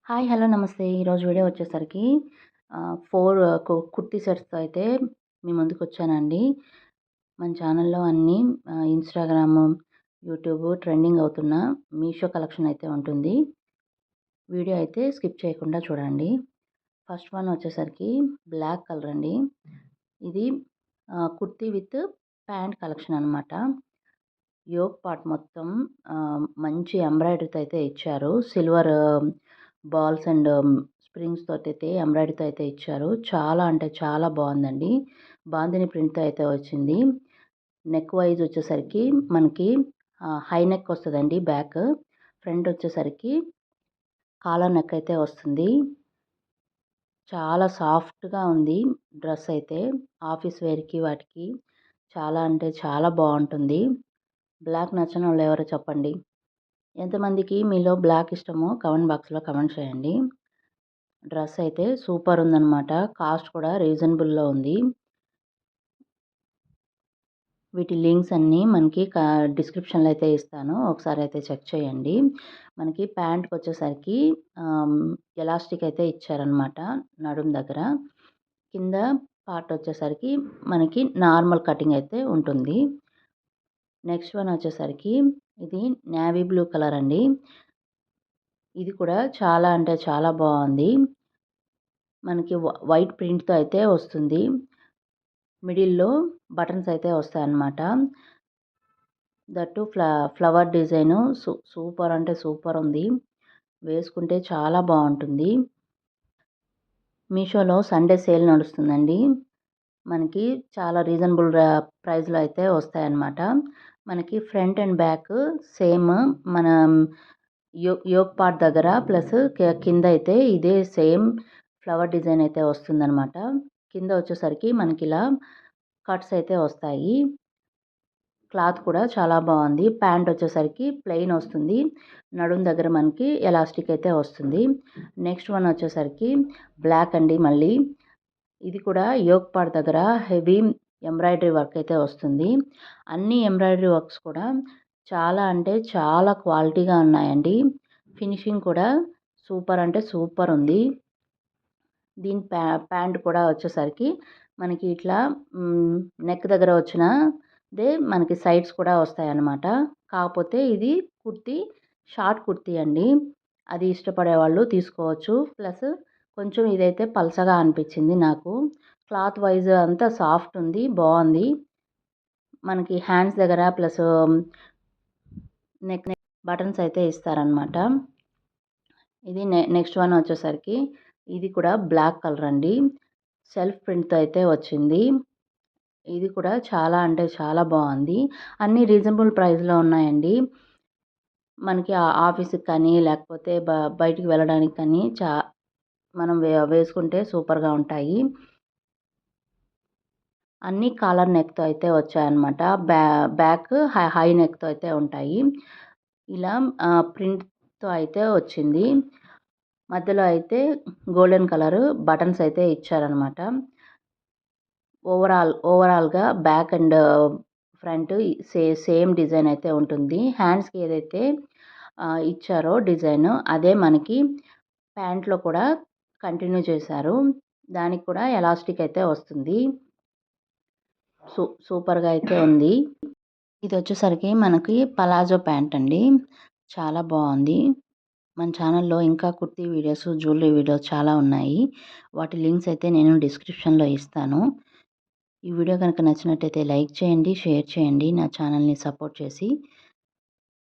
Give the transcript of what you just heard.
Hi! Hello! నమస్తే. ఈరోజు video వచ్చేసరికి 4 కుర్తీ సెట్స్‌తో అయితే మీ ముందుకొచ్చానండి. మన ఛానల్‌లో అన్నీ ఇన్‌స్టాగ్రాము, యూట్యూబు ట్రెండింగ్ అవుతున్న మీషో కలెక్షన్ అయితే ఉంటుంది. వీడియో అయితే స్కిప్ చేయకుండా చూడండి. ఫస్ట్ వన్ వచ్చేసరికి బ్లాక్ కలర్ అండి. ఇది కుర్తీ విత్ ప్యాంట్ కలెక్షన్ అనమాట. యోక్ పార్ట్ మొత్తం మంచి ఎంబ్రాయిడరీతో అయితే ఇచ్చారు. సిల్వర్ బాల్స్ అండ్ స్ప్రింగ్స్ తోటైతే ఎంబ్రాయిడరీతో అయితే ఇచ్చారు. చాలా అంటే చాలా బాగుందండి. బాందిని ప్రింట్‌తో అయితే వచ్చింది. నెక్ వైజ్ వచ్చేసరికి మనకి హై నెక్ వస్తదండి బ్యాక్. ఫ్రంట్ వచ్చేసరికి కాలర్ నెక్ అయితే వస్తుంది. చాలా సాఫ్ట్‌గా ఉంది డ్రెస్ అయితే. ఆఫీస్ వేర్‌కి వాటికి చాలా అంటే చాలా బాగుంటుంది. బ్లాక్ నచ్చనోళ్ళు ఎవరో చెప్పండి. ఎంతమందికి మీలో బ్లాక్ ఇష్టమో కామెంట్ బాక్స్‌లో కామెంట్ చేయండి. డ్రెస్ అయితే సూపర్ ఉందనమాట. కాస్ట్ కూడా రీజనబుల్‌లో ఉంది. వీటి లింక్స్ అన్నీ మనకి డిస్క్రిప్షన్‌లో అయితే ఇస్తాను. ఒకసారి అయితే చెక్ చేయండి. మనకి ప్యాంట్‌కొచ్చేసరికి ఆహ్, ఎలాస్టిక్ అయితే ఇచ్చారనమాట నడుము దగ్గర. కింద పార్ట్ వచ్చేసరికి మనకి నార్మల్ కటింగ్ అయితే ఉంటుంది. నెక్స్ట్ వన్ వచ్చేసరికి ఇది నేవీ బ్లూ కలర్ అండి. ఇది కూడా చాలా అంటే చాలా బాగుంది. మనకి వైట్ ప్రింట్‌తో అయితే వస్తుంది. మిడిల్‌లో బటన్స్ అయితే వస్తాయన్నమాట. దట్టు ఫ్లవర్ డిజైను సూపర్ అంటే సూపర్ ఉంది. వేసుకుంటే చాలా బాగుంటుంది. మీషోలో సండే సేల్ నడుస్తుందండి. మనకి చాలా రీజనబుల్ ప్రైస్‌లో అయితే వస్తాయన్నమాట. మనకి ఫ్రంట్ అండ్ బ్యాక్ సేమ్ మన యోక్ పార్ట్ దగ్గర ప్లస్ కింద అయితే ఇదే సేమ్ ఫ్లవర్ డిజైన్ అయితే వస్తుందన్నమాట. కింద వచ్చేసరికి మనకిలా కట్స్ అయితే వస్తాయి. క్లాత్ కూడా చాలా బాగుంది. ప్యాంట్ వచ్చేసరికి ప్లెయిన్ వస్తుంది. నడుము దగ్గర మనకి ఎలాస్టిక్ అయితే వస్తుంది. నెక్స్ట్ వన్ వచ్చేసరికి బ్లాక్ అండి మళ్ళీ. ఇది కూడా యోక్ పార్ట్ దగ్గర హెవీ ఎంబ్రాయిడరీ వర్క్ అయితే వస్తుంది. అన్ని ఎంబ్రాయిడరీ వర్క్స్ కూడా చాలా అంటే చాలా క్వాలిటీగా ఉన్నాయండి. ఫినిషింగ్ కూడా సూపర్ అంటే సూపర్ ఉంది. దీని ప్యాంట్ కూడా వచ్చేసరికి మనకి ఇట్లా నెక్ దగ్గర వచ్చినదే మనకి సైడ్స్ కూడా వస్తాయన్నమాట. కాకపోతే ఇది కుర్తీ షార్ట్ కుర్తీ అండి. అది ఇష్టపడే వాళ్ళు తీసుకోవచ్చు. ప్లస్ కొంచెం ఇదైతే పల్చగా అనిపించింది నాకు. క్లాత్ వైజ్ అంతా సాఫ్ట్ ఉంది. బాగుంది. మనకి హ్యాండ్స్ దగ్గర ప్లస్ నెక్ బటన్స్ అయితే ఇస్తారనమాట. ఇది నెక్స్ట్ వన్ వచ్చేసరికి ఇది కూడా బ్లాక్ కలర్ అండి. సెల్ఫ్ ప్రింట్‌తో అయితే వచ్చింది. ఇది కూడా చాలా అంటే చాలా బాగుంది. అన్నీ రీజనబుల్ ప్రైస్‌లో ఉన్నాయండి. మనకి ఆఫీస్‌కి కానీ లేకపోతే బయటికి వెళ్ళడానికి కానీ మనం వేసుకుంటే సూపర్‌గా ఉంటాయి. అన్నీ కాలర్ నెక్‌తో అయితే వచ్చాయన్నమాట. బ్యాక్ హై నెక్‌తో అయితే ఉంటాయి. ఇలా ప్రింట్‌తో అయితే వచ్చింది. మధ్యలో అయితే గోల్డెన్ కలరు బటన్స్ అయితే ఇచ్చారనమాట. ఓవరాల్‌గా back and front same design అయితే ఉంటుంది. హ్యాండ్స్‌కి ఏదైతే ఇచ్చారో డిజైను అదే మనకి ప్యాంట్‌లో కూడా కంటిన్యూ చేశారు. దానికి కూడా ఎలాస్టిక్ అయితే వస్తుంది. సూపర్‌గా అయితే ఉంది. ఇదొచ్చేసరికి మనకి పలాజో ప్యాంట్ అండి. చాలా బాగుంది. మన ఛానల్‌లో ఇంకా కుర్తీ వీడియోస్, జ్యువెలరీ వీడియోస్ చాలా ఉన్నాయి. వాటి లింక్స్ అయితే నేను డిస్క్రిప్షన్‌లో ఇస్తాను. ఈ వీడియో కనుక నచ్చినట్టయితే లైక్ చేయండి, షేర్ చేయండి. నా ఛానల్‌ని సపోర్ట్ చేసి